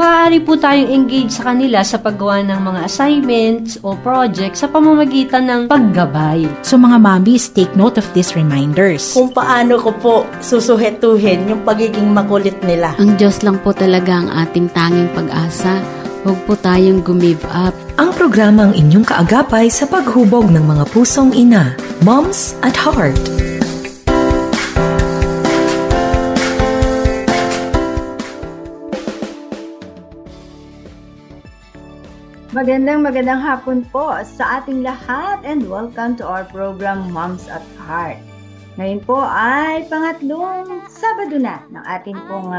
maaari po tayong engage sa kanila sa paggawa ng mga assignments o projects sa pamamagitan ng paggabay. So mga mommies, take note of these reminders. Kung paano ko po susuhetuhin yung pagiging makulit nila. Ang Diyos lang po talaga ang ating tanging pag-asa. Huwag po tayong gumive up. Ang programang inyong kaagapay sa paghubog ng mga pusong ina. Moms at Heart. Magandang hapon po sa ating lahat and welcome to our program Moms at Heart. Ngayon po ay pangatlong Sabado na ng ating pong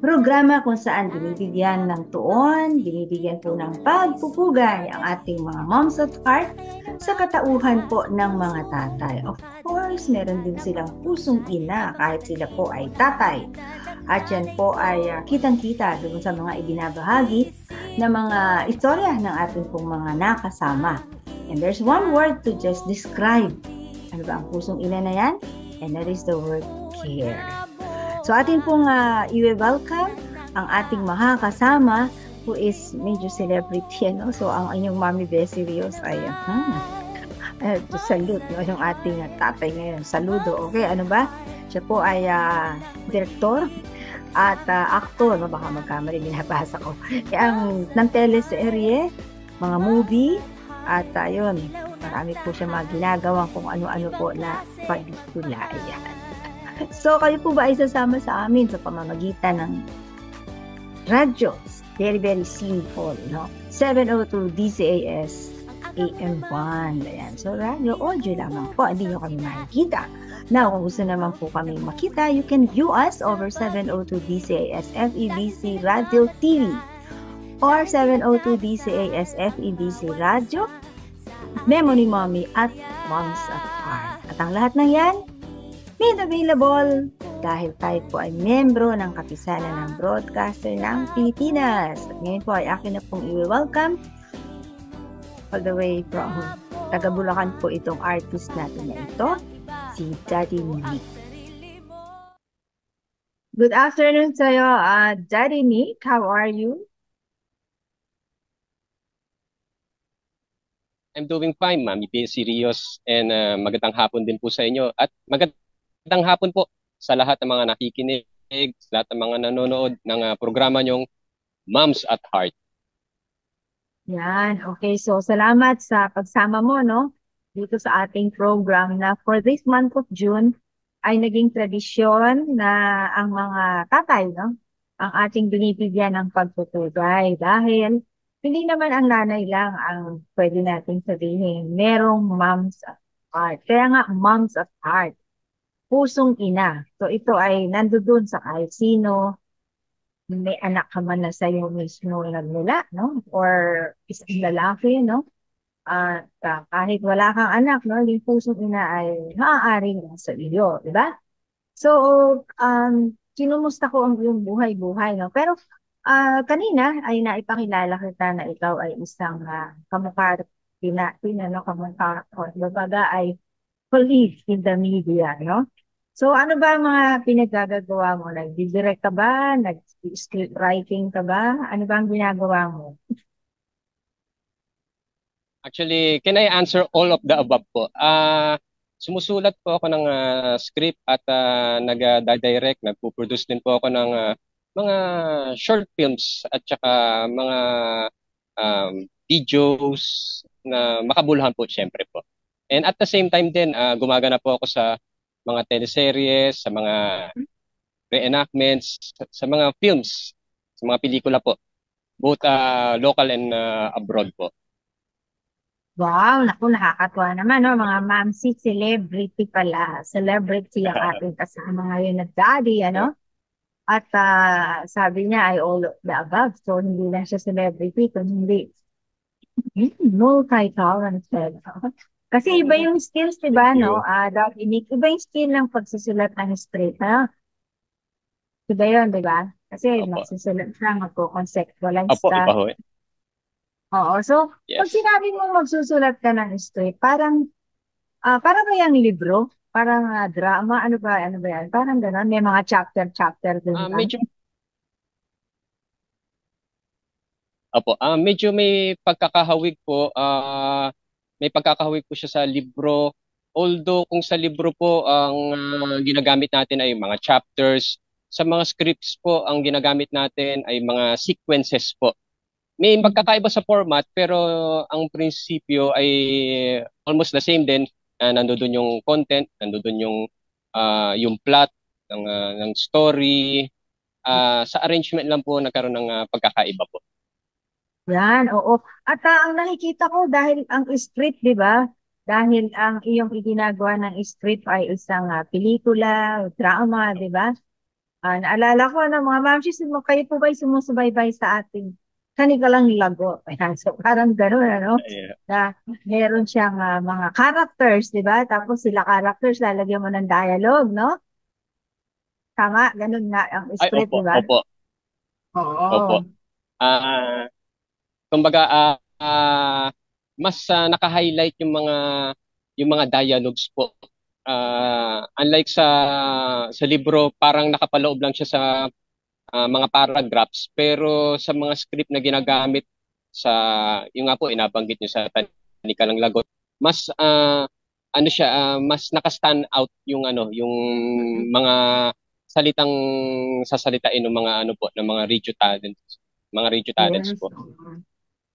programa kung saan binibigyan ng tuon, binibigyan po ng pagpupugay ang ating mga Moms at Heart sa katauhan po ng mga tatay. Of course, meron din silang pusong ina kahit sila po ay tatay. At yan po ay kitang-kita doon sa mga ibinabahagi na mga istorya ng ating pong mga nakasama. And there's one word to just describe. Ano ba ang pusong ina na yan? And that is the word care. So atin pong i-welcome ang ating makakasama who is major celebrity. No? So ang inyong Mami Bessie Rios ay salute. No? Yung ating tatay ngayon. Saludo. Okay, ano ba? Siya po ay direktor at aktor, baka magkamali, binabasa ko. Ang ng teleserye, mga movie, at yun, marami po siya mga ginagawang kung ano-ano po na pagtula. So, kayo po ba ay sasama sa amin sa pamamagitan ng radyo? Very, very simple, no? 702 DCAS AM1. Ayan. So, radyo, audio lamang po. Hindi nyo kami makikita. Now, kung gusto naman po kami makita, you can view us over 702 DCAS FEBC Radio TV or 702 DCAS FEBC Radio, Memo ni Mommy at Moms at Heart. At ang lahat ng yan, made available dahil tayo po ay membro ng Kapisanan ng Broadcaster ng Pilipinas. At ngayon po ay akin na pong i-welcome all the way from taga Bulacan po itong artist natin na ito, si Daddy Nick. Good afternoon sa'yo, Daddy Nick. How are you? I'm doing fine, Mami Bessie Rios. And magandang hapon din po sa inyo. At magandang hapon po sa lahat ng mga nakikinig, sa lahat ng mga nanonood ng programa nyong Moms at Heart. Yan. Okay, so salamat sa pagsama mo, no? Dito sa ating program na for this month of June ay naging tradisyon na ang mga tatay, no, ang ating binibigyan ng pagpupugay dahil hindi naman ang nanay lang ang pwede natin sabihin. Merong moms at heart. Kaya nga moms at heart. Pusong ina. So ito ay nandoon sa kahit sino. May anak ka man na sa'yo mismo nagmula, no? Or isang lalaki, no? At kahit wala kang anak, no, yung pusong ina ay maaaring sa iyo, di ba? So, kinumusta ko ang iyong buhay-buhay, no? Pero kanina ay naipakilala kita na ikaw ay isang kamukha, no, kamukha, o baga ay colleague in the media, no? So, ano ba ang mga pinaggagawa mo? Nag-direct ka ba? Nag-script writing ka ba? Ano ba ang ginagawa mo? Actually, can I answer all of the above po? Sumusulat po ako ng script at nag-direct, nagpo-produce din po ako ng mga short films at saka mga videos na makabuluhan po syempre po. And at the same time din, gumagana po ako sa mga teleseries, sa mga reenactments, sa mga films, sa mga pelikula po. Both local and abroad po. Wow, naku, nakakatuwa naman, no? Mga mamsi, celebrity pala. Celebrity ang ating kasama ngayon na daddy, ano? At sabi niya ay all of the above. So, hindi lang siya celebrity, kundi multi-talented. Kasi iba yung skills, di ba, no? Daddy Nick, iba yung skill ng pagsusulat ng script, ha? Diba yun, di ba? Kasi magsusulat siya, magko-conceptualize Opo, ka. iba ho. Oo, so, pag Yes. sinabi mo magsusulat ka ng script, parang ba yung libro? Parang drama? Ano ba yan? Parang gano'n. May mga chapter din ba? Medyo Opo, medyo may pagkakahawig po, may pagkakahawig po siya sa libro. Although kung sa libro po ang ginagamit natin ay mga chapters, sa mga scripts po ang ginagamit natin ay mga sequences po. May magkakaiba sa format pero ang prinsipyo ay almost the same din. Nandoon yung content, nandoon yung plot ng story. Sa arrangement lang po nagkaroon ng pagkakaiba po. Yan, oo. At ang nakikita ko dahil ang script, di ba? Dahil ang iyong iginagawa ng script ay isang pelikula, drama, di ba? Naalala ko na mga mamsis, kayo po ba'y sumusubaybay sa ating kanikalang lago? Ayan, so parang gano'n, ano? Yeah. Na meron siyang mga characters, di ba? Tapos sila characters, lalagyan mo ng dialogue, no? Tama, ganun nga ang Ay, script, opo, di ba? opo, opo. Oo. Ah, kumbaga mas naka-highlight yung mga dialogues po. Unlike sa libro, parang nakapaloob lang siya sa mga paragraphs, pero sa mga script na ginagamit sa yung nga po inabanggit niyo sa Tanika ng Lagot, mas ano siya, mas naka-stand out yung mga salitang sasalitain ng mga ano po, ng mga radio talents Yes. po.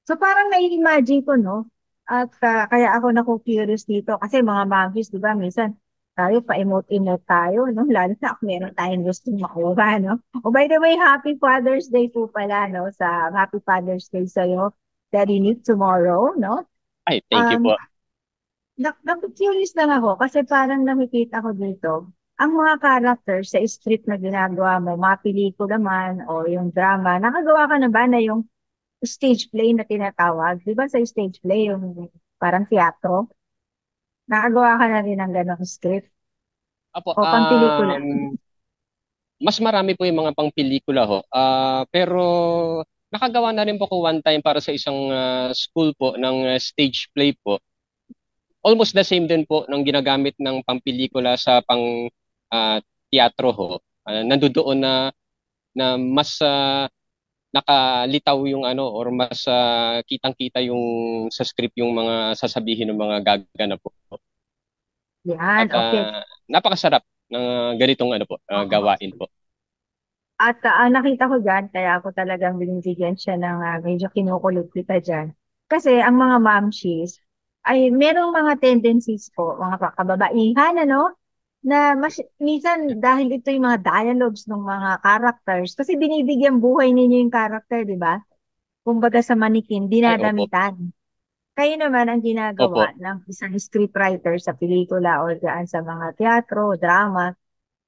So parang nai-imagine ko, no? At kaya ako naku-curious dito kasi mga magis, di ba, minsan tayo pa-emote-emote tayo, no? Lalo na kung meron tayong gustong makuha, no? Oh, by the way, Happy Father's Day po pala, no? Sa Happy Father's Day sa'yo, Daddy Nick tomorrow, no? Ay, thank you Um, po. Naku-curious lang ako kasi parang nakikita ko dito, ang mga characters sa script na ginagawa mo, mga pelikula man o yung drama, nakagawa ka na ba na yung stage play na tinatawag? Di ba sa stage play, yung parang teatro? Nakagawa ka na rin ng ganong script? Apo, O pang pelikula? mas marami po yung mga pang pelikula ho. Pero nakagawa na rin po ko one time para sa isang school po ng stage play po. Almost the same din po ng ginagamit ng pampelikula sa pang teatro ho. Nandoon na mas nakalitaw yung ano or mas kitang-kita yung sa script yung mga sasabihin ng mga gaganap po. Yan, At okay. napakasarap ng ganitong ano po, gawain po. At nakita ko dyan, kaya ako talagang binibigyan siya ng medyo kinukulit kita dyan. Kasi ang mga mamshis ay merong mga tendencies po, mga kababaihan, ano, na minsan dahil ito yung mga dialogues ng mga characters, kasi binibigyan buhay ninyo yung character, di ba? Kumbaga sa manikin, Ay, opo. dinadamitan. Kayo naman ang Opo. ginagawa ng isang scriptwriter sa pelikula o dyan sa mga teatro, drama,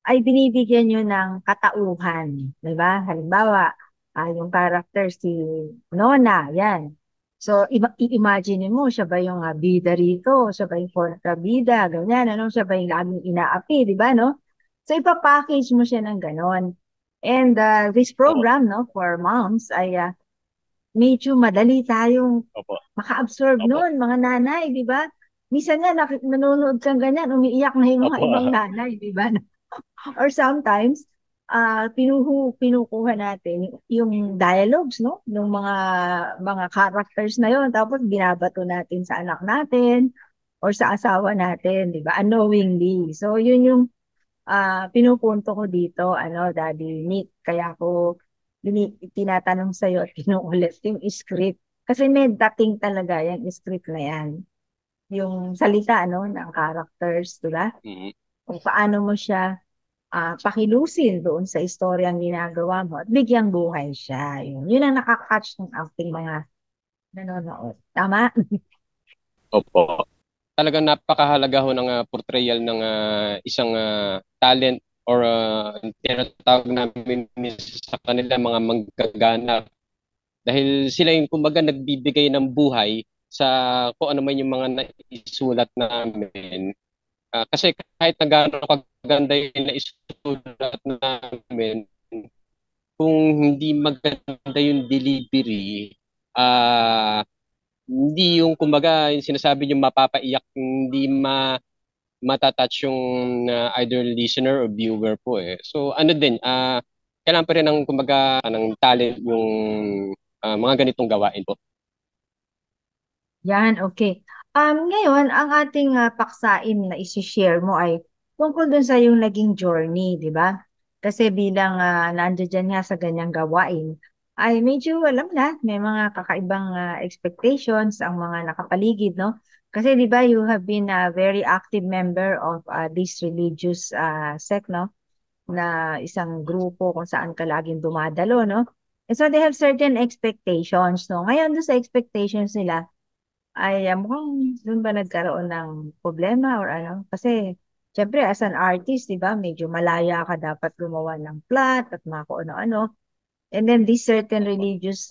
ay binibigyan nyo ng katauhan. Di ba? Halimbawa, yung character si Nona, yan. So, i-imagine mo, siya ba yung bida rito? Siya ba yung kontrabida? Ganyan, ano? Siya ba yung laging inaapi? Di ba, no? So, ipapackage mo siya ng ganon. And this Opo. program, no, for moms, ay medyo madali tayong Opo. maka-absorb Opo. noon, mga nanay, di ba? Minsan nga, nanonood kang ganyan, umiiyak na yung mga Opo. ibang nanay, di ba? Or sometimes, pinukuha natin yung dialogues, no? Yung mga characters na yon, tapos binabato natin sa anak natin or sa asawa natin, di ba? Unknowingly. So, yun yung pinupunto ko dito, Daddy Nick. Kaya ako tinatanong sa'yo at pinuulit yung script. Kasi may dating talaga yung script na yan. Yung salita, ng characters, di ba? Mhm. Kung paano mo siya pakilusin doon sa istoryang ginagawa mo at bigyang buhay siya. Yun ang nakakatch ng ating mga nanonood. Tama? Opo. Talagang napakahalaga ho ng portrayal ng isang talent or tinatawag namin sa kanila mga manggagana. Dahil sila yung kumbaga nagbibigay ng buhay sa kung ano man yung mga naisulat namin. Kasi kahit na gaano kaganda yung naisulat namin, kung hindi maganda yung delivery, hindi yung kumbaga yung sinasabi yung mapapaiyak, hindi matatouch yung either listener or viewer po eh. So ano din, kailangan pa rin ng kumbaga ng talent yung mga ganitong gawain po. Yan, okay. Ngayon, ang ating paksain na isi-share mo ay tungkol dun sa yung naging journey, di ba? Kasi bilang nandiyan nga sa ganyang gawain, ay medyo alam na, may mga kakaibang expectations ang mga nakapaligid, no? Kasi di ba, you have been a very active member of this religious sect, no? Na isang grupo kung saan ka laging dumadalo, no? And so they have certain expectations, no? Ngayon, doon sa expectations nila, ay mukhang doon ba nagkaroon ng problema or ano? Kasi, syempre, as an artist, di ba, medyo malaya ka dapat gumawa ng plot at mga kung ano-ano. And then, this certain religious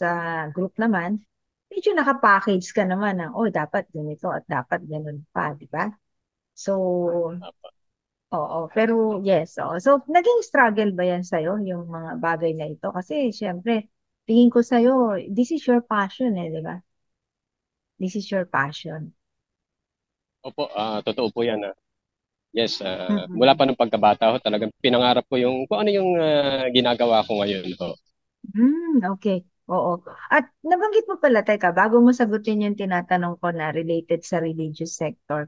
group naman, medyo nakapackage ka naman ng, oh, dapat ganito at dapat ganun pa, di ba? So, oo. Pero, yes. Oo. So, naging struggle ba yan sa'yo, yung mga bagay na ito? Kasi, syempre, tingin ko sa'yo, this is your passion di ba? This is your passion. Opo, totoo po yan. Yes, mula Mm-mm. pa ng pagkabata ko, talagang pinangarap ko yung kung ano yung ginagawa ko ngayon. Ho. Okay. Oo. At nabanggit mo pala, teka, bago mo sagutin yung tinatanong ko na related sa religious sector,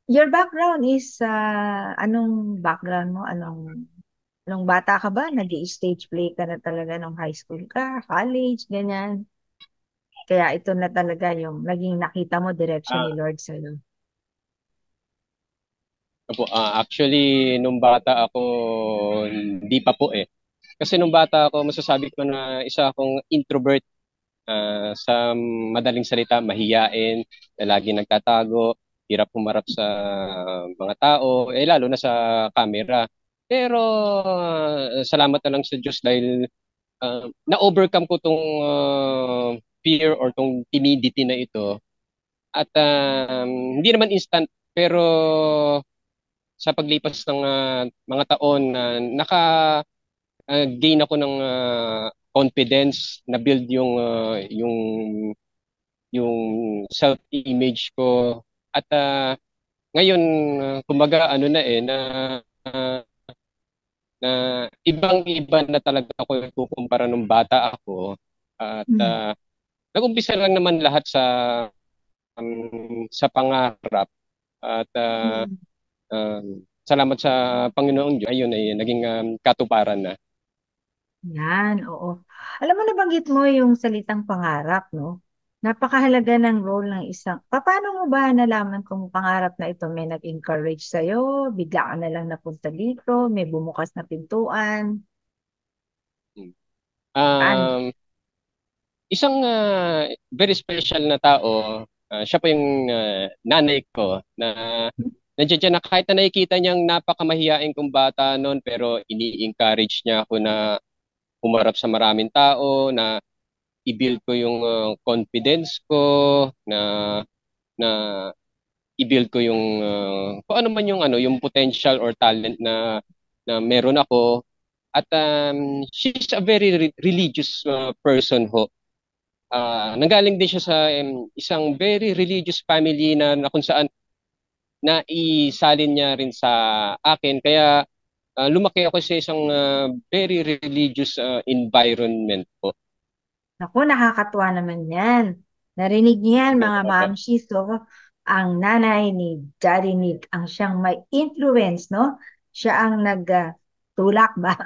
your background is, anong background mo? Nung bata ka ba, nag-stage play ka na talaga nung high school ka, college, ganyan? Kaya ito na talaga yung naging nakita mo direction ni Ah, Lord sa'yo. opo, actually, nung bata ako, hindi pa po eh. Kasi nung bata ako, masasabi ko na isa akong introvert sa madaling salita, mahiyain, na lagi nagtatago, hirap humarap sa mga tao, lalo na sa camera. Pero salamat na lang sa Diyos dahil na-overcome ko tong fear or tong timidity na ito. At hindi naman instant, pero sa paglipas ng mga taon, naka-gain ako ng confidence, na build yung self-image ko. At ngayon, kumbaga ano na na ibang-iba na talaga ako kukumpara nung bata ako. At Mm. nag-umpisa lang naman lahat sa pangarap. At Mm. salamat sa Panginoong Diyos, ayun ay naging katuparan na. Yan, oo. Alam mo, nabanggit mo yung salitang pangarap, no? Napakahalaga ng role ng isang... Paano mo ba nalaman kung pangarap na ito may nag-encourage sa'yo? Bigla ka na lang napunta dito? May bumukas na pintuan? Paano? Um, Isang very special na tao, siya pa yung nanay ko na nandiyan dyan na kahit na nakikita niyang napakamahiyain kong bata noon pero ini-encourage niya ako na humarap sa maraming tao, na i-build ko yung confidence ko, na na i-build ko yung kung ano man yung yung potential or talent na meron ako. At she's a very religious person ho. Nanggaling din siya sa isang very religious family na kung saan naisalin niya rin sa akin. Kaya lumaki ako sa isang very religious environment po. Naku, nakakatuwa naman yan. Narinig niyo yan, mga mamshis. So, ang nanay ni Daddy Nick, ang siyang may influence, no? Siya ang nagtulak ba?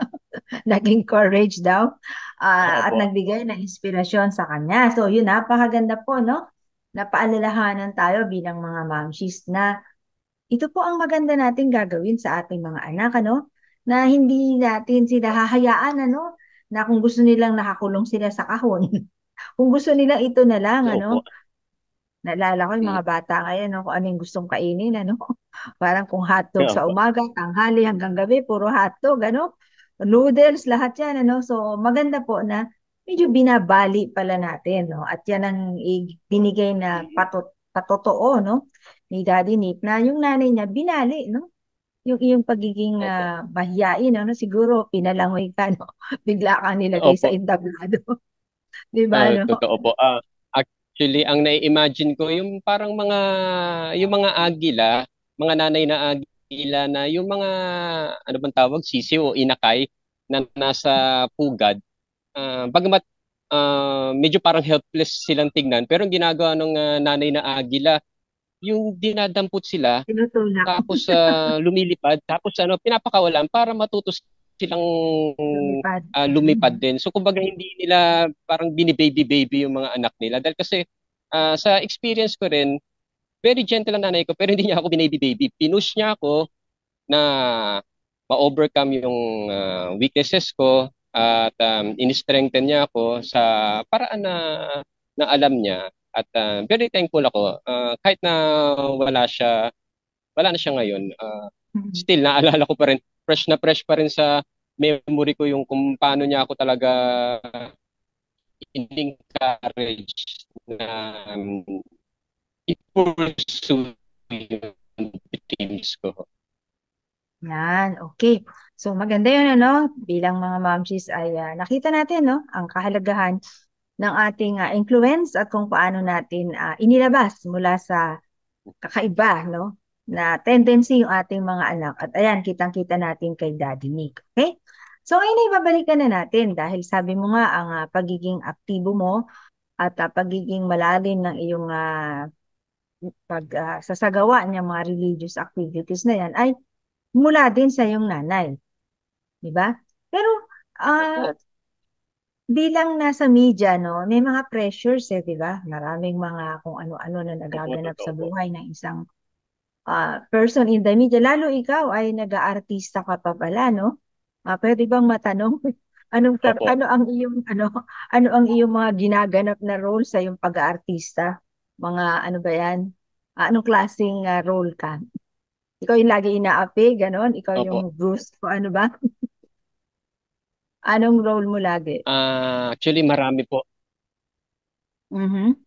Nag-encourage daw at Opo. nagbigay ng inspirasyon sa kanya. So, yun, napakaganda po, no? Napaalalahanan tayo bilang mga mamshis na ito po ang maganda nating gagawin sa ating mga anak, ano? Na hindi natin sila hahayaan, ano? Na kung gusto nilang nakakulong sila sa kahon. Kung gusto nilang ito na lang, Opo. ano? Naalala ko yung Mm. mga bata ngayon, no? Kung ano yung gustong kainin, ano? Parang kung hotdog sa Opo. umaga, tanghali hanggang gabi, puro hotdog, ano? Noodles, lahat yan, ano? So, maganda po na medyo binabali pala natin, no? At yan ang binigay na patotoo, no? Ni Daddy Nick, na yung nanay niya binali, no? Yung iyong pagiging Opo. mahiyain, no? Siguro, pinalangoy ka, no? Bigla kang nilagay sa Opo. entablado. Di ba, no? Totoo po. Actually, ang nai-imagine ko, yung parang yung mga agila, mga nanay na agila na yung mga, ano bang tawag, sisiw o inakay na nasa pugad. Bagamat medyo parang helpless silang tignan. Pero ang ginagawa ng nanay na Agila, yung dinadampot sila, Tinutulak. tapos lumilipad, tapos pinapakawalan para matuto silang Lumipad. lumipad din. So kumbaga hindi nila parang bini-baby-baby yung mga anak nila. Dahil kasi sa experience ko rin, very gentle ang nanay ko, pero hindi niya ako binaby-baby. Pinush niya ako na ma-overcome yung weaknesses ko at in-strengthen niya ako sa paraan na alam niya. At very thankful ako. Kahit na wala na siya ngayon. Still, naalala ko pa rin, fresh na fresh pa rin sa memory ko yung kung paano niya ako talaga in-encourage na i-pursue yung dreams ko. Yan, okay. So maganda yun, bilang mga momshies ay nakita natin, ang kahalagahan ng ating influence at kung paano natin inilabas mula sa kakaiba, na tendency yung ating mga anak. At ayan, kitang-kita natin kay Daddy Nick. Okay? So ngayon ay babalikan na natin dahil sabi mo nga ang pagiging aktibo mo at pagiging malalim ng iyong sasagawa ng mga religious activities na yan ay mula din sa iyong nanay. Di ba? Pero bilang nasa media, may mga pressures di ba? Maraming mga kung ano-ano na nagaganap sa buhay ng isang person in the media. Lalo ikaw ay nag-aartista ka pa pala, pwede bang matanong ano ang iyong ano ang iyong mga ginaganap na role sa iyong pag-aartista? Mga ano ba 'yan? Anong klaseng role ka? Ikaw yung lagi inaapi, ganon? Ikaw Opo. yung Bruce, o ano ba? Anong role mo lagi? Actually, marami po. Mhm.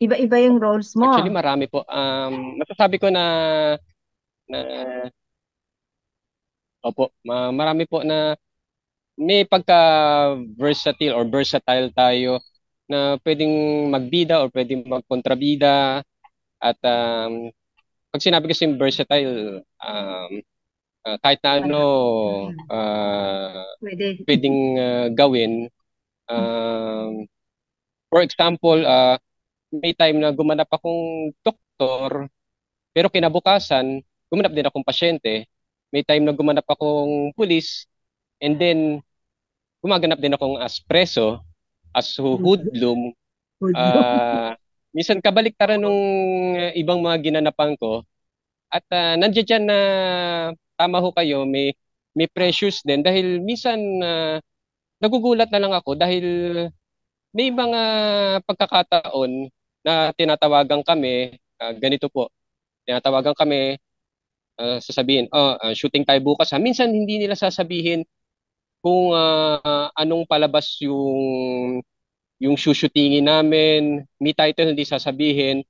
Iba-iba yung roles mo. Actually, marami po. Masasabi ko na opo, marami po na may pagka-versatile or versatile tayo na pwedeng magbida or pwedeng magkontrabida. At pag sinabi kasi yung versatile, kahit na ano pwedeng gawin. For example, may time na gumanap akong doktor, pero kinabukasan, gumanap din akong pasyente. May time na gumanap akong pulis, and then gumaganap din akong as preso, as hoodlum. Minsan kabaliktaran nung ibang mga ginanapan ko. At nandiyan dyan na tama ho kayo, may pressures din. Dahil minsan nagugulat na lang ako dahil may mga pagkakataon na tinatawagan kami, ganito po, tinatawagan kami, sasabihin, shooting tayo bukas ha. Minsan hindi nila sasabihin kung anong palabas yung shootingin namin, may title hindi sasabihin.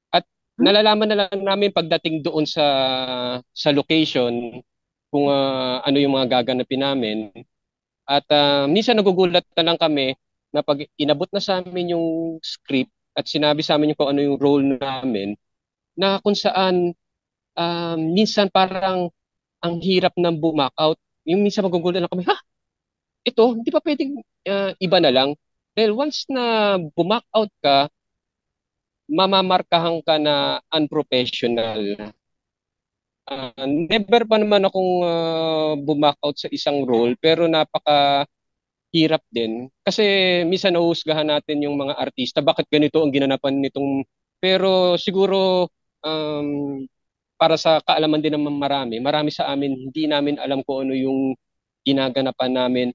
At nalalaman na lang namin pagdating doon sa location kung ano yung mga gaganapin namin. At minsan nagugulat na lang kami na pag inabot na sa amin yung script at sinabi sa amin yung kung ano yung role namin, na kung saan minsan parang ang hirap ng bumak out. Yung minsan magugulat na kami, ito, hindi pa pwedeng iba na lang. Dahil once na bumak out ka, mamamarkahan ka na unprofessional. Never pa naman akong bumak out sa isang role, pero napakahirap din. Kasi minsan nahuhusgahan natin yung mga artista, bakit ganito ang ginanapan nitong... Pero siguro para sa kaalaman din ng marami sa amin, hindi namin alam kung ano yung ginaganapan namin.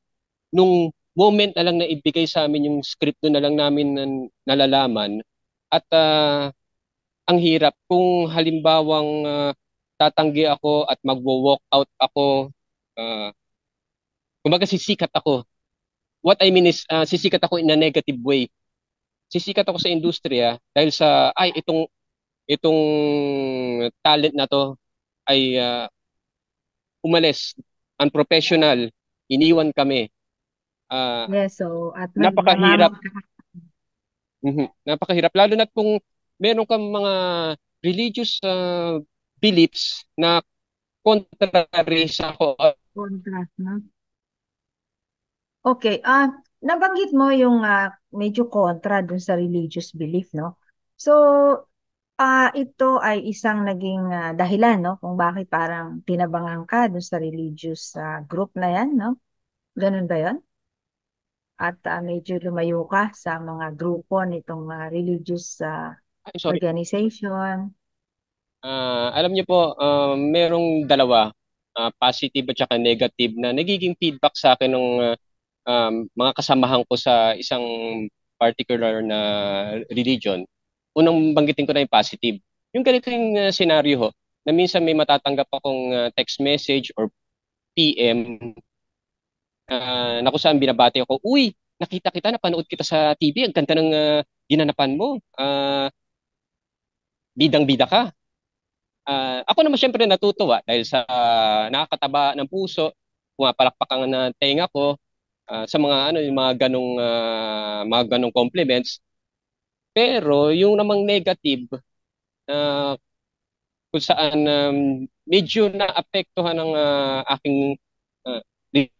Nung moment na lang na ibigay sa amin yung script, doon na lang namin nalalaman. At ang hirap kung halimbawang tatanggi ako at magwo-walk out ako, kumbaga sisikat ako. What I mean is, sisikat ako in a negative way. Sisikat ako sa industriya dahil sa, itong talent na to ay umalis, unprofessional, iniwan kami. Yes, so at napakahirap. Napakahirap. Lalo na kung meron kang mga religious beliefs na contrary sa contrast, no? Okay, nabanggit mo yung medyo kontra dun sa religious belief, no? So, ito ay isang naging dahilan, no? Kung bakit parang tinabangan ka dun sa religious group na yan, no? Ganun ba yun? At medyo lumayo ka sa mga grupo nitong religious Ay, sorry. organization. Alam niyo po, merong dalawa, positive at saka negative na nagiging feedback sa akin ng mga kasamahan ko sa isang particular na religion. Unang banggitin ko na yung positive. Yung ganito yung scenario ho, na minsan may matatanggap akong text message or PM na kung saan binabati ako, uy, nakita kita, napanood kita sa TV, ang ganda ng ginanapan mo. Bidang-bida ka. Ako naman syempre natutuwa dahil sa nakakataba ng puso, pumapalakpak ang na tenga ko sa mga ano yung mga ganong compliments. Pero yung namang negative kung saan medyo naapektuhan ng aking uh,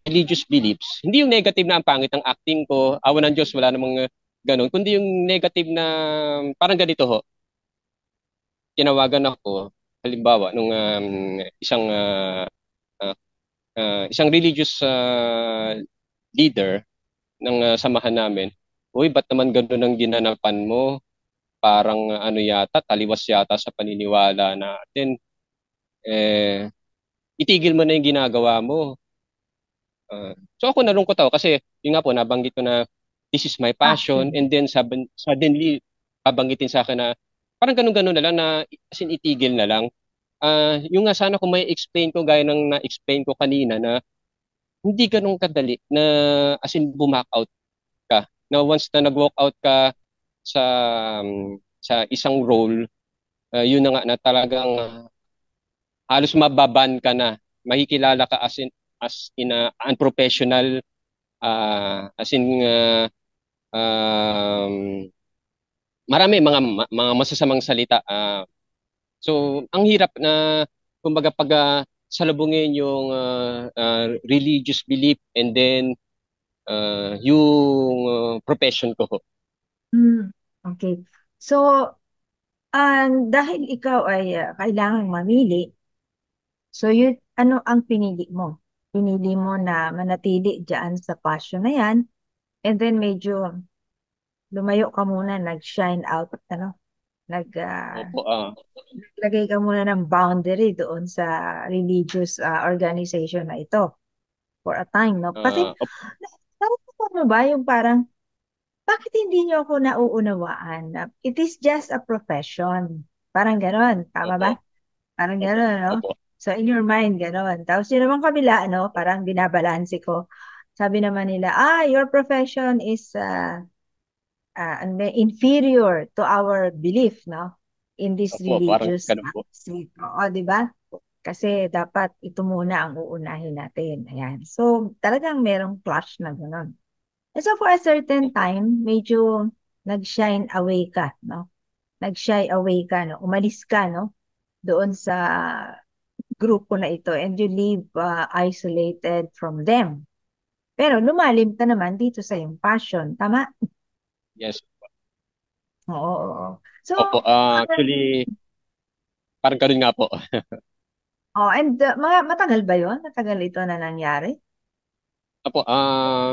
religious beliefs. Hindi yung negative na ang pangit ng acting ko, awan ng Diyos, wala namang ganon, kundi yung negative na parang ganito ho. Tinawagan ako, halimbawa, nung isang religious leader ng samahan namin, uy, ba't naman ganun ang ginanapan mo? Parang ano yata, taliwas yata sa paniniwala natin. Itigil mo na yung ginagawa mo. So ako nalungkot ako kasi yung nga po, nabanggit ko na this is my passion, and then suddenly babanggitin sa akin na parang ganun-ganun na lang na as in itigil na lang. Yung nga sana kung may explain ko gaya ng na-explain ko kanina na hindi ganun kadali na as in bumak out ka. Na once na nag-walk out ka sa isang role, yun na nga na talagang halos mababan ka na. Makikilala ka as in unprofessional, as in marami mga masasamang salita. So ang hirap na kumbaga pag salubungin yung religious belief and then yung profession ko. Okay. So, dahil ikaw ay kailangang mamili, so yun, ano ang pinili mo? Pinili mo na manatili dyan sa passion na yan, and then medyo lumayo ka muna, nag-shine out, Opo, naglagay ka muna ng boundary doon sa religious organization na ito for a time, no? Kasi, nararamdaman mo ba yung parang, bakit hindi niyo ako nauunawaan? It is just a profession. Parang ganon. Tama ba? opo, Parang opo, ganon, no? opo. So, in your mind, ganon. Tapos yun naman kabila, no? Parang binabalanse ko. Sabi naman nila, your profession is inferior to our belief, no? In this Opo, parang religious ganun po. state. Oo, di ba? Kasi dapat ito muna ang uunahin natin. Ayan. So, talagang merong clash na gano'n. And so, for a certain Opo. time, medyo nag-shine away ka, no? Nag-shy away ka, no? Umalis ka, no? Doon sa grupo na ito and you live isolated from them. Pero lumalim ka naman dito sa iyong passion. Tama? Yes. Oo, oo. So, Opo, actually, parang ganun nga po. and matagal ba yon? Matagal ito na nangyari? Opo,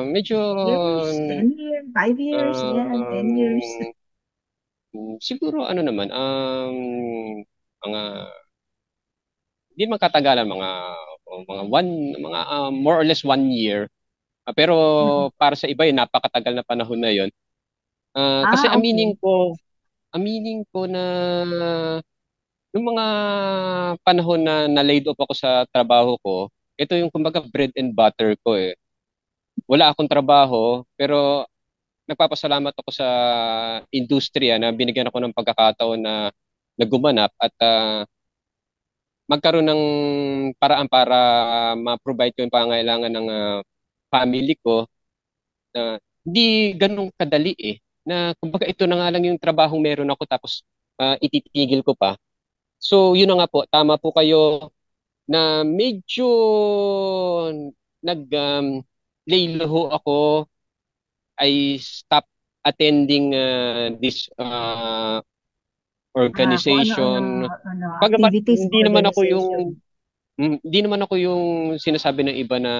medyo Years, 10 years, 5 years, yan, 10 years. siguro ano naman, mga hindi man katagalan, mga more or less 1 year. Pero Mm. para sa iba yun, napakatagal na panahon na yun. Kasi Okay. aminin ko na yung mga panahon na na-laid off ako sa trabaho ko, ito yung kumbaga bread and butter ko eh. Wala akong trabaho, pero nagpapasalamat ako sa industriya na binigyan ako ng pagkakataon na nagumanap at magkaroon ng paraan para ma-provide ko yung pangailangan ng family ko na hindi ganun kadali eh. Na kumbaga ito na nga lang yung trabahong meron ako tapos ititigil ko pa. So yun na nga po, tama po kayo na medyo nag laylo ako I stopped attending this Kung ano-ano organization. Bagamat activities o organization. hindi naman ako yung sinasabi ng iba na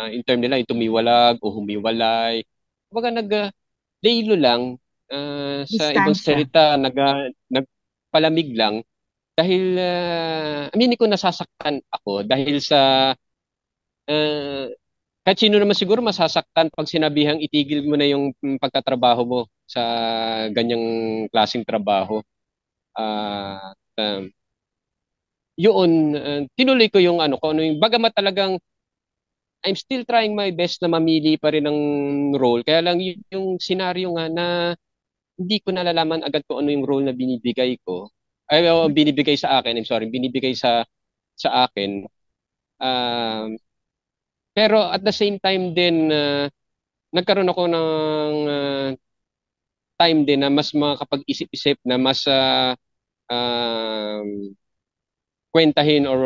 in term nila yung tumiwalag o humiwalay. Kumbaga laylo lang, sa ibang Distansya. salita nagpalamig lang dahil aminin ko nasasaktan ako dahil sa uh, kahit sino naman siguro masasaktan pag sinabihang itigil mo na yung pagtatrabaho mo sa ganyang klaseng trabaho. Ah, yun, tinuloy ko yung ano ko, ano yung bagamat talagang I'm still trying my best na mamili pa rin ng role. Kaya lang yung senaryo nga na hindi ko nalalaman agad kung ano yung role na binibigay ko. Ay, binibigay sa akin, I'm sorry, binibigay sa akin. Pero at the same time din, nagkaroon ako ng time din na mas makakapag-isip-isip na mas um, kwentahin or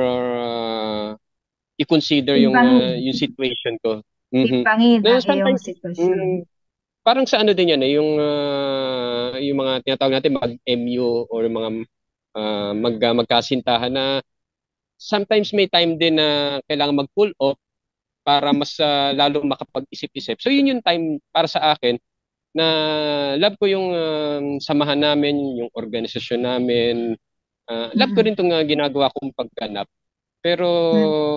i-consider Timbangin. yung situation ko. Mhm. Timbangin Na ang iyong sometimes sitwasyon. parang sa ano din yan yung mga tinatawag natin mag-MU or mga magkasintahan na sometimes may time din na kailangan mag-pull off para mas lalo makapag-isip-isip. So yun yung time para sa akin na love ko yung samahan namin, yung organisasyon namin. Love ko rin itong ginagawa kong pagganap. Pero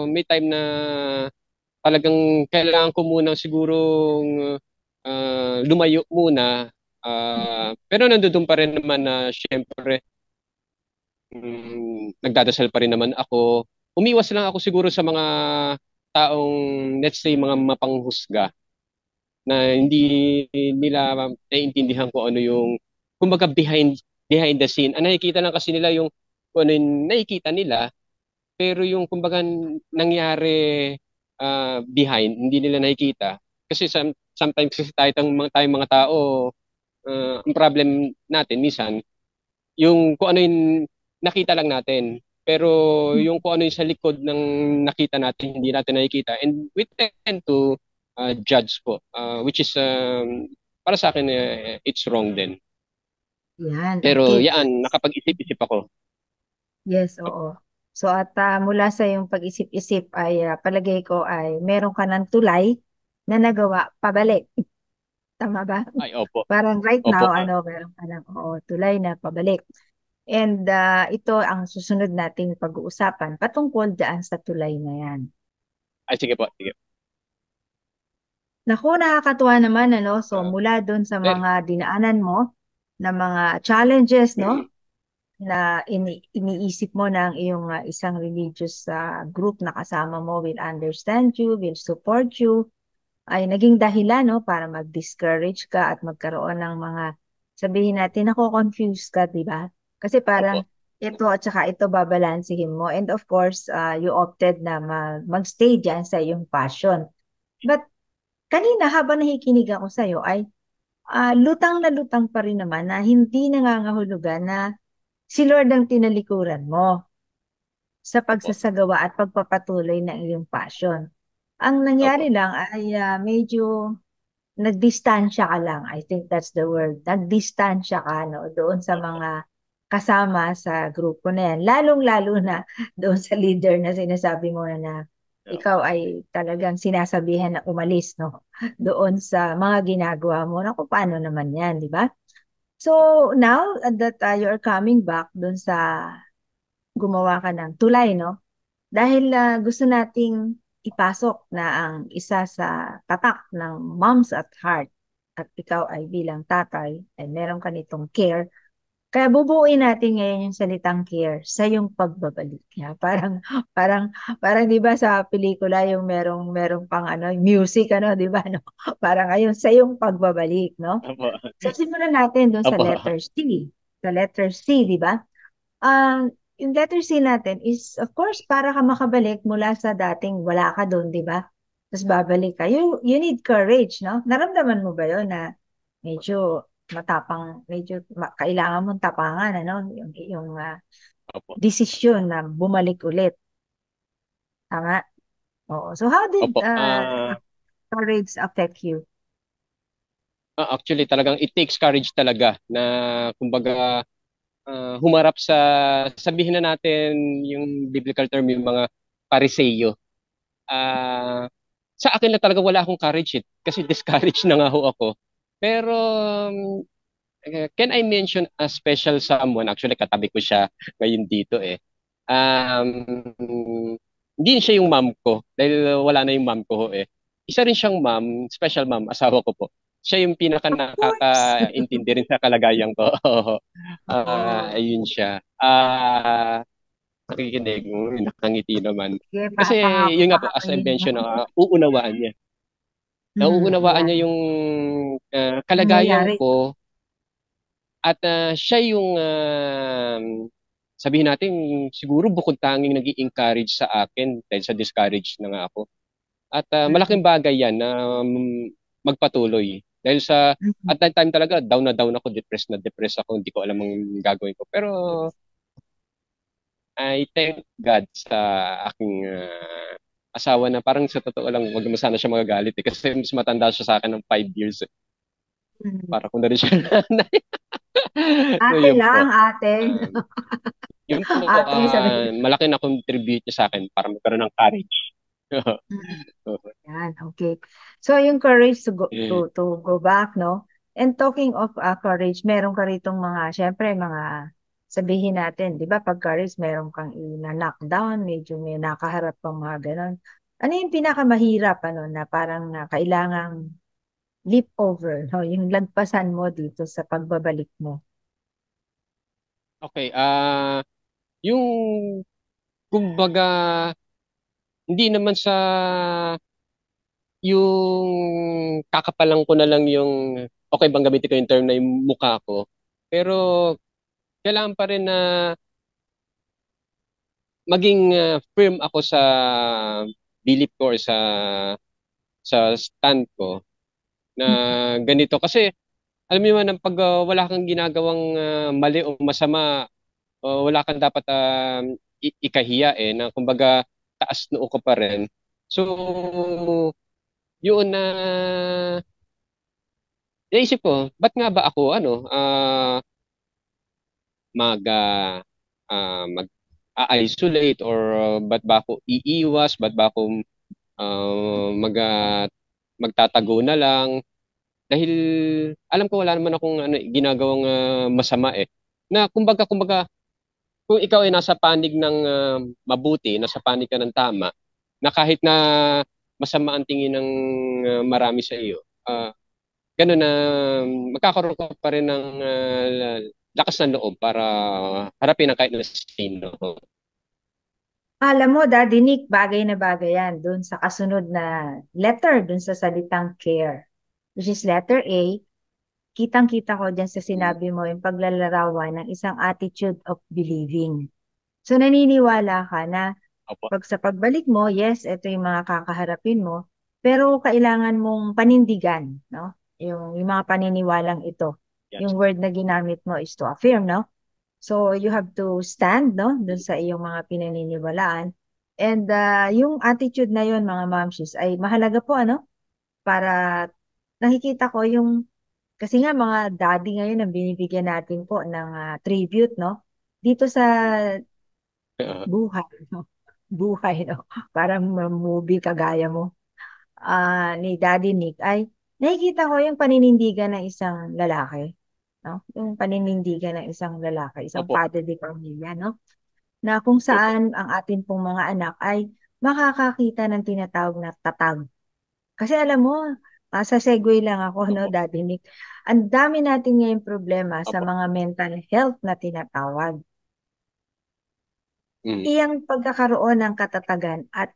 may time na talagang kailangan ko muna sigurong lumayo muna. Pero nandoon pa rin naman na syempre nagdadasal pa rin naman ako. Umiwas lang ako siguro sa mga taong, let's say, mga mapanghusga na hindi nila naiintindihan kung ano yung, kumbaga behind the scene. Nakikita lang kasi nila yung kung ano yung nakikita nila, pero yung kumbaga nangyari behind, hindi nila nakikita. Kasi sometimes kasi tayong mga tao, ang problem natin minsan, yung kung ano yung nakita lang natin. Pero yung kung ano yung sa likod ng nakita natin, hindi natin nakikita. And we tend to judge po, which is para sa akin, it's wrong din. Yan, Pero okay. yan, nakapag-isip-isip ako. Yes, oo. So at mula sa yung pag-isip-isip ay palagay ko ay meron ka ng tulay na nagawa pabalik. Tama ba? Ay, opo. Parang right Opo. now, meron ka ng tulay na pabalik. And ito ang susunod nating pag-uusapan patungkol dyan sa tulay na yan. Ay, sige po. Sige. Naku, nakakatuwa naman, ano? So mula doon sa mga dinaanan mo na mga challenges, no? Na iniisip mo na ang iyong isang religious group na kasama mo will understand you, will support you, ay naging dahilan, no, para mag-discourage ka at magkaroon ng mga, sabihin natin, nako-confuse ka, di ba? Kasi parang ito at saka ito babalansihin mo. And of course, you opted na mag-stay dyan sa iyong passion. But kanina, habang nakikinig ako sa'yo, ay lutang na lutang pa rin naman na hindi nangangahulugan na si Lord ang tinalikuran mo sa pagsasagawa at pagpapatuloy ng iyong passion. Ang nangyari lang ay medyo nagdistansya ka lang. I think that's the word. Nagdistansya ka, no, doon sa mga kasama sa grupo na yan. Lalong-lalo na doon sa leader na sinasabi mo na ikaw ay talagang sinasabihan na umalis, no, doon sa mga ginagawa mo. Naku, paano naman yan, di ba? So now that you are coming back doon sa gumawa ka ng tulay, no? Dahil gusto nating ipasok na ang isa sa tatak ng Moms at Heart at ikaw ay bilang tatay ay meron ka nitong care. Kaya bubuuin natin ngayon yung salitang care sa yung pagbabalik. Yeah, parang 'di ba sa pelikula yung merong pang music, 'di ba, no? Parang ayun sa yung pagbabalik, no? So simulan natin doon sa letter C. Sa letter C, 'di ba? Yung letter C natin is, of course, para ka makabalik mula sa dating wala ka doon, di ba? Tapos babalik ka. You need courage, no? Naramdaman mo ba yun na medyo matapang, medyo kailangan mong tapangan, ano? Yung desisyon na bumalik ulit. Tama? Oo. So how did courage affect you? Actually, talagang it takes courage talaga na kumbaga humarap sa, sabihin na natin yung biblical term, yung mga pariseyo. Ah, sa akin na talaga wala akong courage kasi discouraged na nga ho ako. Pero can I mention a special someone? Actually, katabi ko siya ngayon dito eh. Hindi siya yung mom ko dahil wala na yung mom ko ho eh. Isa rin siyang mom, special mom, asawa ko po. Siya yung pinaka Of course. nakakaintindi rin sa kalagayan ko. Oo. Ayun siya. Nakikinig, nakangiti naman. Sige, Kasi yun nga po, as I pakakainin mo. mentioned, uunawaan niya. Nauunawaan Yan. niya yung kalagayan Nangyayari. ko at siya yung sabihin natin siguro bukod tanging nag-i-encourage sa akin dahil sa discourage na nga ako. At malaking bagay yan na magpatuloy. Dahil at that time talaga, down ako, depressed na depressed ako, hindi ko alam ang gagawin ko. Pero I thank God sa aking asawa na parang sa totoo lang, wag mo sana siya magagalit eh. Kasi mas matanda siya sa akin ng 5 years. Para kung na rin siya nanay. So, Ate yun po. lang, ate. Yun po, Ate, sabi. malaki na contribute niya sa akin para magkaroon ng courage. Yan, okay. So, yung courage to go back, no? And talking of courage, meron ka ritong mga, syempre, mga sabihin natin, di ba, pag courage, meron kang ina-knockdown, medyo may nakaharap pang mga ganon. Ano yung pinakamahirap, na parang kailangang leap over, no? Yung lagpasan mo dito sa pagbabalik mo. Okay, yung kumbaga hindi naman sa yung kakapalan ko na lang yung okay bang gamitin ko yung term na yung mukha ko. Pero kailangan pa rin na maging firm ako sa belief ko or sa stand ko na ganito kasi alam mo naman pag wala kang ginagawang mali o masama, wala kang dapat ikahiya eh na kumbaga taas noo ko pa rin. So yun na naisip ko, ba't nga ba ako mag mag-isolate or ba't ba ako iiwas, ba't ba ako magtatago na lang dahil alam ko wala naman akong ginagawang masama eh. Na kumbaga kung ikaw ay nasa panig ng mabuti, nasa panig ka ng tama, na kahit na masama ang tingin ng marami sa iyo, ganun na magkakaroon ka pa rin ng lakas ng loob para harapin ang kahit na sino. Alam mo, Daddy Nick, bagay na bagay yan dun sa kasunod na letter, dun sa salitang care. Which is letter A, kitang-kita ko dyan sa sinabi mo yung paglalarawan ng isang attitude of believing. So naniniwala ka na Opo. pag sa pagbalik mo, yes, ito yung mga kakaharapin mo, pero kailangan mong panindigan, no? Yung mga paniniwalang ito. Yes. Yung word na ginamit mo is to affirm, no? So you have to stand, no? Dun sa iyong mga pinaniniwalaan. And yung attitude na yun, mga mamshis, ay mahalaga po, para nakikita ko yung, kasi nga mga daddy ngayon ang binibigyan natin po ng tribute, no? Dito sa buhay, no? Buhay, no? Parang movie kagaya mo ni Daddy Nick ay nakikita ko yung paninindigan ng isang lalaki, no? Yung paninindigan ng isang lalaki, isang Opo. padre de pamilya, no? Na kung saan ang atin pong mga anak ay makakakita ng tinatawag na tatag. Kasi alam mo, sa segue lang ako, no, Daddy Nick, ang dami natin ngayong problema sa Opo. mga mental health na tinatawag. Iyang pagkakaroon ng katatagan at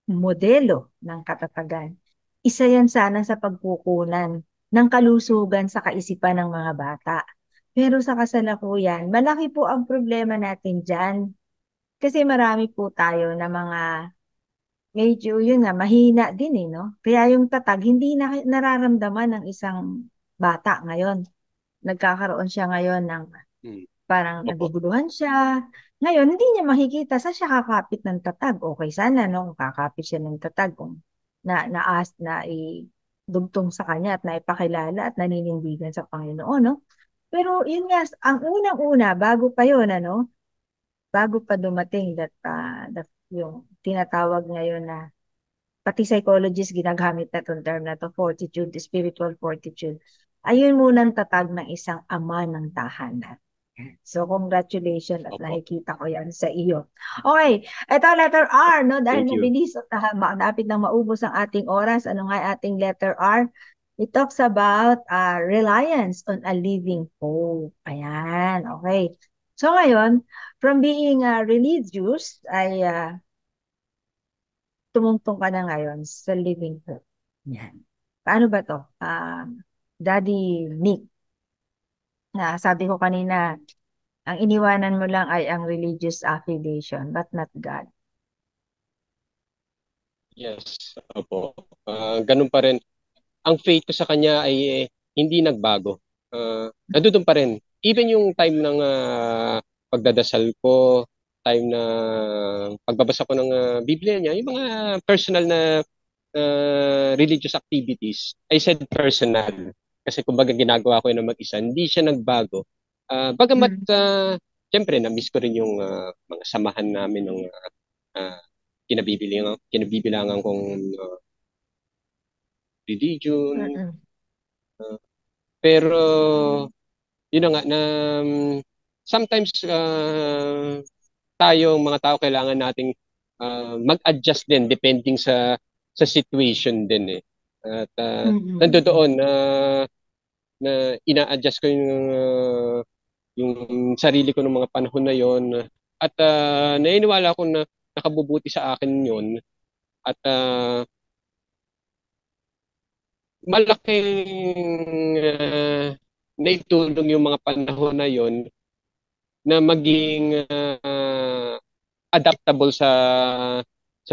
modelo ng katatagan, isa yan sana sa pagkukunan ng kalusugan sa kaisipan ng mga bata. Pero sa kasalukuyan, malaki po ang problema natin dyan. Kasi marami po tayo na mga medyo yun nga, mahina din no? Kaya yung tatag, hindi nararamdaman ng isang bata ngayon. Nagkakaroon siya ngayon ng parang naguguluhan siya. Ngayon, hindi niya makikita sa siya kakapit ng tatag. Okay sana, no? Kung kakapit siya ng tatag, kung dugtong sa kanya at naipakilala at naninindigan sa Panginoon, no? Pero yun nga, ang unang-una, bago pa yun, bago pa dumating that yung tinatawag ngayon na pati psychologist ginagamit na itong term na to, fortitude, spiritual fortitude. Ayun munang tatag ng isang ama ng tahanan. So, congratulations at Opo. nakikita ko yan sa iyo. Okay, ito letter R, no? Dahil Thank you. mabilis at napit nang maubos ang ating oras. Ano nga ating letter R? It talks about reliance on a living hope. Ayan, okay. So ngayon, from being religious, ay tumungtong ka na ngayon sa living hope. Yan. Paano ba to? Daddy Nick, sabi ko kanina, ang iniwanan mo lang ay ang religious affiliation, but not God. Yes, opo. Ganun pa rin. Ang faith ko sa kanya ay hindi nagbago. Nandoon pa rin. Even yung time ng pagdadasal ko, time na pagbabasa ko ng Biblia niya, yung mga personal na religious activities, I said personal. Kasi kumbaga ginagawa ko yun ng mag-isa, hindi siya nagbago. Bagamat, siyempre, na-miss ko rin yung mga samahan namin ng kinabibilangan kong religion. Pero, yun na nga, na sometimes tayong mga tao kailangan nating mag-adjust din depending sa situation din eh. At nandoon na ina-adjust ko yung sarili ko ng mga panahon na yon at naniniwala ko na nakabubuti sa akin yon at malaking naitulong yung mga panahon na yon na maging adaptable sa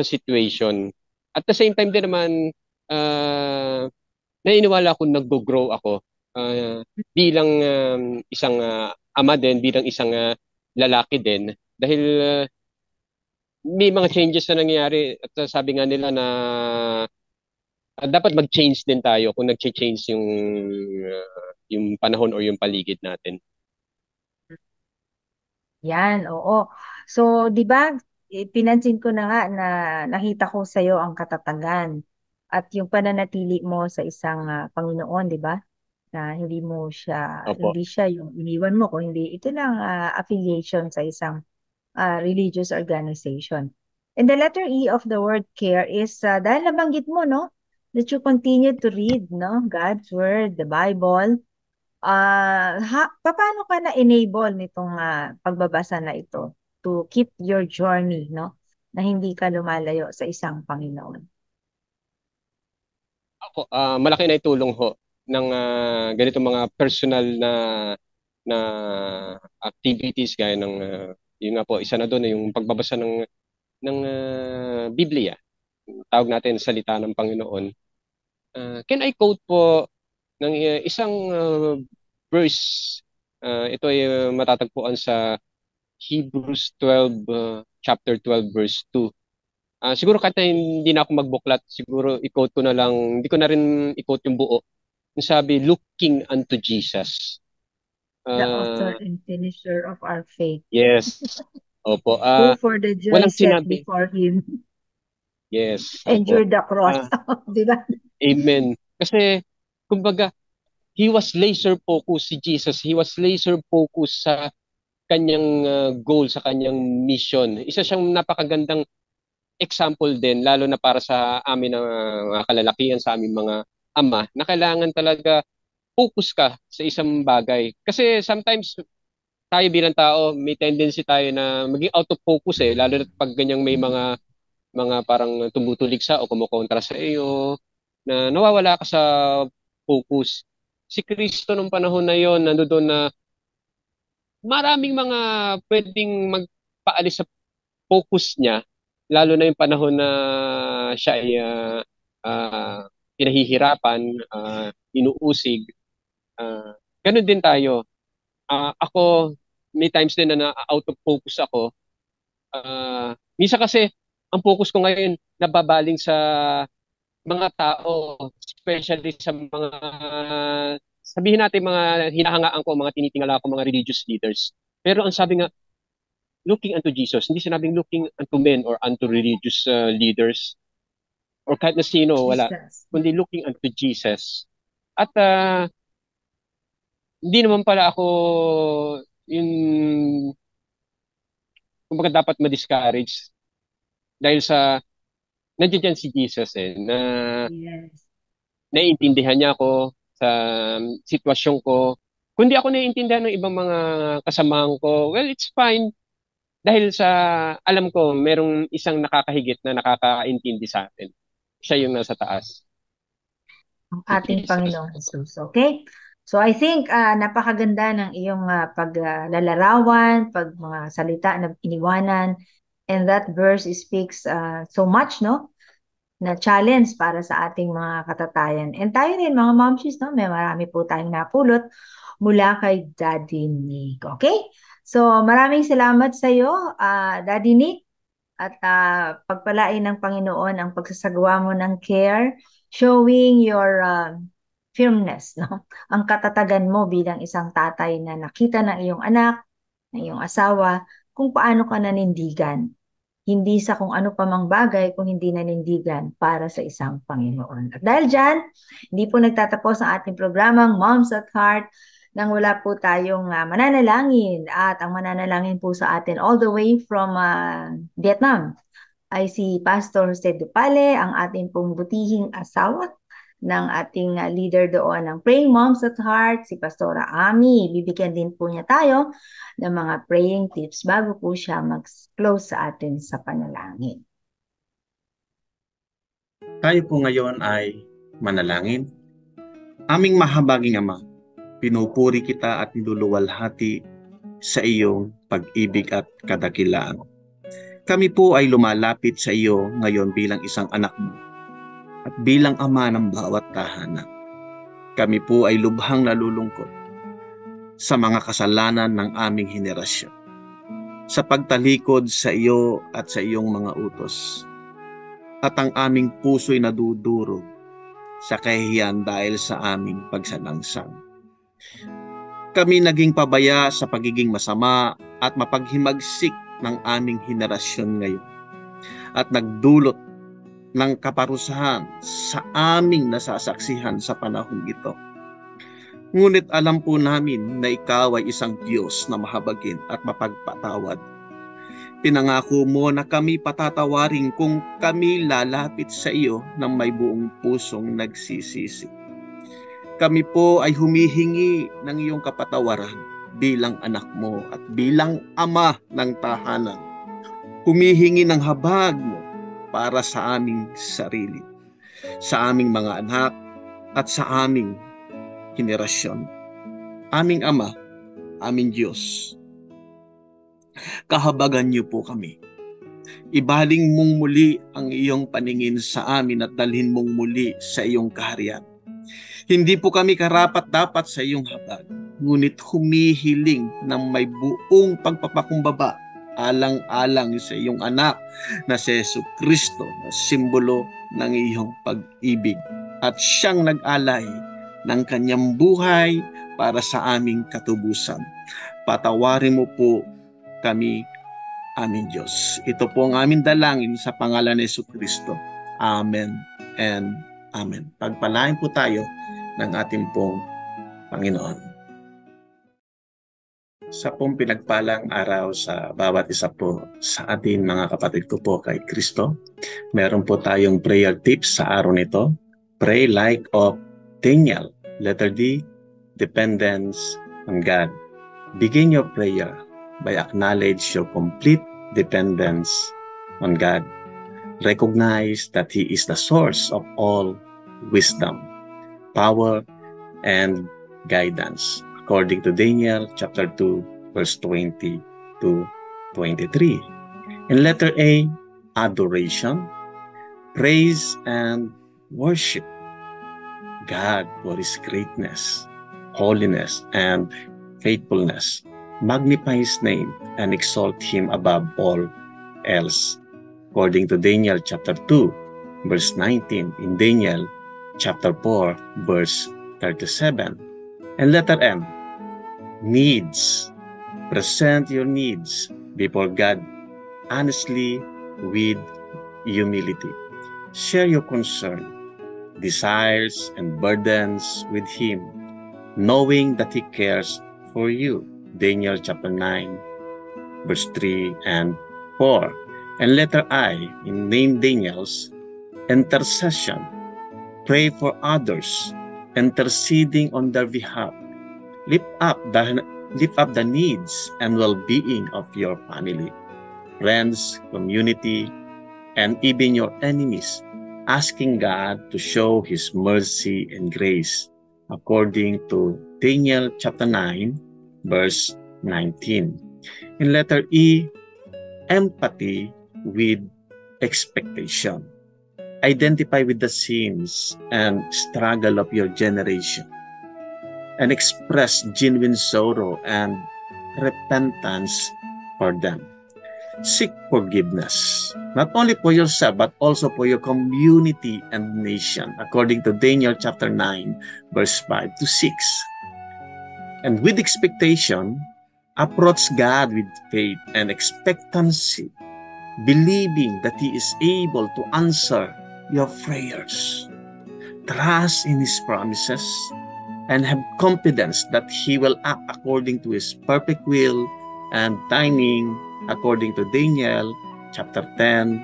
situation. At the same time din naman, naniniwala akong nag-grow ako bilang isang ama din, bilang isang lalaki din. Dahil may mga changes na nangyayari at sabi nga nila na dapat mag-change din tayo kung nag-change yung panahon o yung paligid natin. Yan, oo. So, di ba, pinansin ko na nga na nakita ko sa iyo ang katatagan at yung pananatili mo sa isang Panginoon, di ba? Na hindi mo siya, Opo. hindi siya yung iniwan mo, kung hindi, ito lang affiliation sa isang religious organization. And the letter E of the word care is, dahil nabanggit mo, no? That you continue to read, no? God's word, the Bible. Paano ka na-enable nitong pagbabasa na ito to keep your journey, no? Na hindi ka lumalayo sa isang Panginoon? Ako, malaki na itulong ho ng ganitong mga personal na activities gaya ng yun nga po, isa na doon yung pagbabasa ng Biblia. Tawag natin salita ng Panginoon. Can I quote po ng isang verse? Ito ay matatagpuan sa Hebrews 12, chapter 12, verse 2. Siguro kahit na hindi na ako magbuklat, siguro i-quote ko na lang, hindi ko na rin i-quote yung buo. Yung sabi, looking unto Jesus. The author and finisher of our faith. Yes. Opo. Who for the joy walang set sinabi. before him. Yes. Endure the cross. Di ba? Amen. Kasi, kumbaga, he was laser focused si Jesus. He was laser focused sa kanyang goal, sa kanyang mission. Isa siyang napakagandang example din, lalo na para sa amin na mga kalalakihan, sa aming mga ama, na kailangan talaga focus ka sa isang bagay. Kasi sometimes, tayo bilang tao, may tendency tayo na maging out of focus eh, lalo na pag ganyang may mga parang tumutulig sa o kumukontra sa iyo, na nawawala ka sa focus. Si Kristo nung panahon na yon, nandoon na maraming mga pwedeng magpaalis sa focus niya, lalo na yung panahon na siya ay pinahihirapan, inuusig. Ganun din tayo. Ako, may times din na out of focus ako. Minsan kasi, ang focus ko ngayon nababaling sa mga tao, especially sa mga, sabihin natin mga hinahangaan ko, mga tinitingala ko, mga religious leaders. Pero ang sabi nga, looking unto Jesus, hindi sinabing looking unto men or unto religious leaders or kahit na sino, wala. Jesus. Kundi looking unto Jesus. At hindi naman pala ako yung kumbaga dapat ma-discourage dahil sa nandiyan dyan si Jesus na Yes. naiintindihan niya ako sa sitwasyon ko. Kundi ako naiintindihan ng ibang mga kasamahan ko, well, it's fine. Dahil sa alam ko, merong isang nakakahigit na nakakaintindi sa atin. Siya yung nasa taas. Ang ating Jesus. Panginoong Jesus. Okay? So I think napakaganda ng iyong paglalarawan, pag mga salita na iniwanan, and that verse speaks so much, no? Na challenge para sa ating mga katatayan. And tayo rin, mga momshies, no? May marami po tayong napulot mula kay Daddy Nick. Okay? So maraming salamat sa iyo, Daddy Nick, at pagpalain ng Panginoon ang pagsasagawa mo ng care, showing your firmness, no? Ang katatagan mo bilang isang tatay na nakita ng iyong anak, ng iyong asawa, kung paano ka nanindigan. Hindi sa kung ano pa mang bagay, kung hindi nanindigan para sa isang Panginoon. At dahil dyan, hindi po nagtatapos ang ating programang Moms at Heart nang wala po tayong mananalangin. At ang mananalangin po sa atin all the way from Vietnam ay si Pastor Jose Dupale, ang ating pong butihing asawa ng ating leader doon ng Praying Moms at Heart, si Pastora Ami. Bibigyan din po niya tayo ng mga praying tips bago po siya mag-close sa atin sa panalangin. Tayo po ngayon ay manalangin. Aming mahabaging Ama, pinupuri kita at niluluwalhati sa iyong pag-ibig at kadakilaan. Kami po ay lumalapit sa iyo ngayon bilang isang anak mo at bilang ama ng bawat tahanan. Kami po ay lubhang nalulungkot sa mga kasalanan ng aming henerasyon, sa pagtalikod sa iyo at sa iyong mga utos. At ang aming puso'y nadudurog sa kahihiyan dahil sa aming pagsalangsang. Kami naging pabaya sa pagiging masama at mapaghimagsik ng aming henerasyon ngayon at nagdulot ng kaparusahan sa aming nasasaksihan sa panahon ito. Ngunit alam po namin na ikaw ay isang Diyos na mahabagin at mapagpatawad. Pinangako mo na kami patatawarin kung kami lalapit sa iyo ng may buong pusong nagsisisi. Kami po ay humihingi ng iyong kapatawaran bilang anak mo at bilang ama ng tahanan. Humihingi ng habag mo para sa aming sarili, sa aming mga anak at sa aming henerasyon. Aming Ama, aming Diyos, kahabagan niyo po kami. Ibaling mong muli ang iyong paningin sa amin at dalhin mong muli sa iyong kaharian. Hindi po kami karapat-dapat sa iyong habag, ngunit humihiling ng may buong pagpapakumbaba alang-alang sa iyong anak na si Jesucristo na simbolo ng iyong pag-ibig at siyang nag-alay ng kanyang buhay para sa aming katubusan. Patawarin mo po kami, aming Diyos. Ito po ang aming dalangin sa pangalan ni Jesucristo. Amen and Amen. Pagpalain po tayo ng ating pong Panginoon. Sa pong pinagpalang araw sa bawat isa po sa atin mga kapatid ko po kay Kristo, meron po tayong prayer tips sa araw nito. Pray like of Daniel. Letter D, dependence on God. Begin your prayer by acknowledge your complete dependence on God. Recognize that He is the source of all wisdom, power, and guidance. According to Daniel chapter 2, verse 20 to 23. In letter A, adoration, praise and worship God for His greatness, holiness, and faithfulness. Magnify His name and exalt Him above all else. According to Daniel chapter 2, verse 19. In Daniel chapter 4, verse 37. And letter M, needs. Present your needs before God honestly with humility. Share your concern, desires, and burdens with Him, knowing that He cares for you. Daniel chapter 9, verse 3 and 4. And letter I, in name Daniel's, intercession. Pray for others, interceding on their behalf. Lift up the needs and well-being of your family, friends, community, and even your enemies, asking God to show His mercy and grace, according to Daniel chapter 9, verse 19. In letter E, empathy with expectation. Identify with the sins and struggle of your generation, and express genuine sorrow and repentance for them. Seek forgiveness, not only for yourself, but also for your community and nation, according to Daniel chapter 9, verse 5 to 6. And with expectation, approach God with faith and expectancy, believing that He is able to answer your prayers. Trust in His promises and have confidence that He will act according to His perfect will and timing, according to Daniel chapter 10,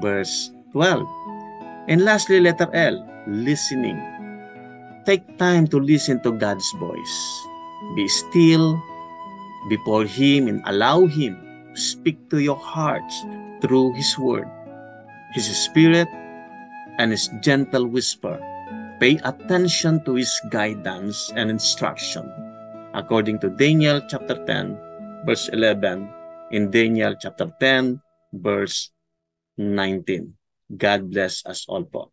verse 12. And lastly, letter L, listening. Take time to listen to God's voice. Be still before Him and allow Him to speak to your hearts through His word, His Spirit, and His gentle whisper. Pay attention to His guidance and instruction, according to Daniel chapter 10, verse 11, in Daniel chapter 10, verse 19. God bless us all po.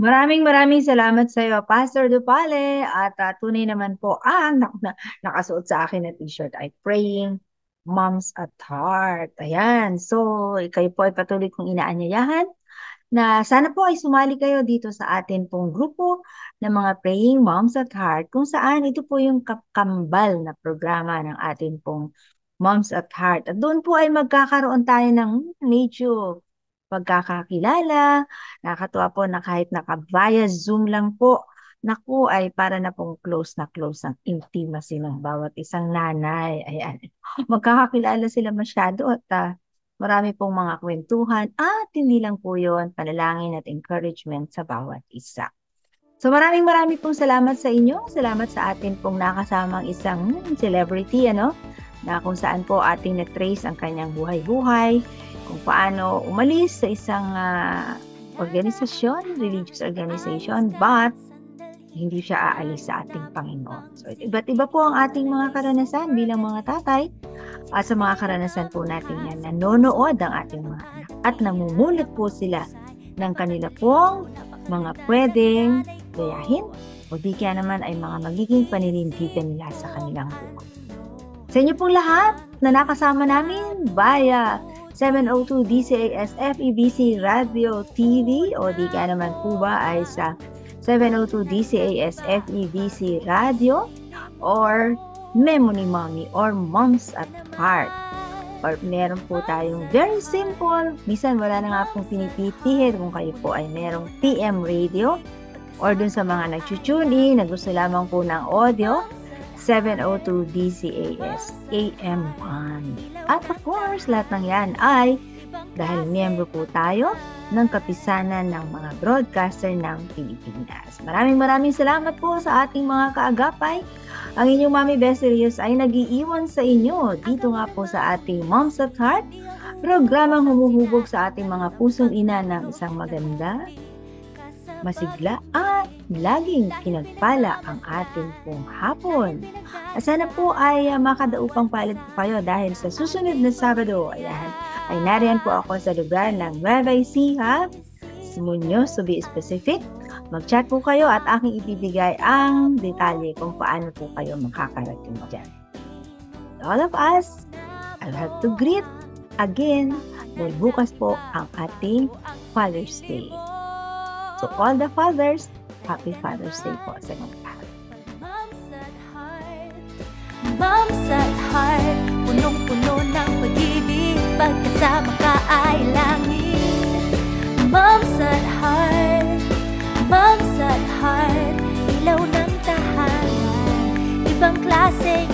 Maraming salamat sa iyo, Pastor Dupale. At tunay naman po ang nakasuot sa akin na t-shirt ay Praying Moms at Heart. Ayan. So, kayo po ay patuloy kong inaanyayahan na sana po ay sumali kayo dito sa atin pong grupo ng mga Praying Moms at Heart, kung saan ito po yung kambal na programa ng atin pong Moms at Heart. At doon po ay magkakaroon tayo ng medyo pagkakakilala. Nakakatuwa po na kahit via Zoom lang po, naku, ay para na pong close ang intimacy ng bawat isang nanay. Ayan. Magkakakilala sila masyado at marami pong mga kwentuhan at hindi lang po yun, panalangin at encouragement sa bawat isa. So maraming pong salamat sa inyo. Salamat sa atin pong nakasamang isang celebrity, na kung saan po ating na-trace ang kanyang buhay-buhay, kung paano umalis sa isang organisasyon, religious organization, but hindi siya aalis sa ating Panginoon. So iba't iba po ang ating mga karanasan bilang mga tatay. At sa mga karanasan po natin yan, nanonood ang ating mga anak at namumulot po sila ng kanila pong mga pwedeng gayahin o di kaya naman ay mga magiging paninindigan nila sa kanilang buhay. Sa inyo pong lahat na nakasama namin via 702 DCAS FEBC Radio TV o di kaya naman po ba ay sa 702 DCAS FEBC Radio or Memo ni Mommy or Moms at Heart. Or meron po tayong very simple, minsan wala na nga pong pinipitihid kung kayo po ay merong PM radio or dun sa mga nag-tune in, na gusto lamang po ng audio, 702 DCAS AM1. At of course, lahat ng yan ay dahil miyembro po tayo ng kapisanan ng mga broadcaster ng Pilipinas. Maraming salamat po sa ating mga kaagapay. Ang inyong Mami Beselius ay nag-iiwan sa inyo dito nga po sa ating Moms at Heart, programang humuhubog sa ating mga pusong ina ng isang maganda, masigla at laging pinagpala ang ating pong hapon. Sana po ay makadaupang palad po kayo dahil sa susunod na Sabado, ayan, ay nariyan po ako sa lugar ng Nueva Ecija, Muñoz, to be specific. Mag-chat po kayo at aking ibibigay ang detalye kung paano po kayo makakarating dyan. All of us, I'll have to greet again dahil bukas po ang ating Father's Day. So all the fathers, Happy Father's Day po sa inyo lahat. Moms at Heart, punong-puno ng pag-ibig, pagkasama ka ay langit. Moms at Heart, Moms at Heart, ilaw ng tahanan, ibang klaseng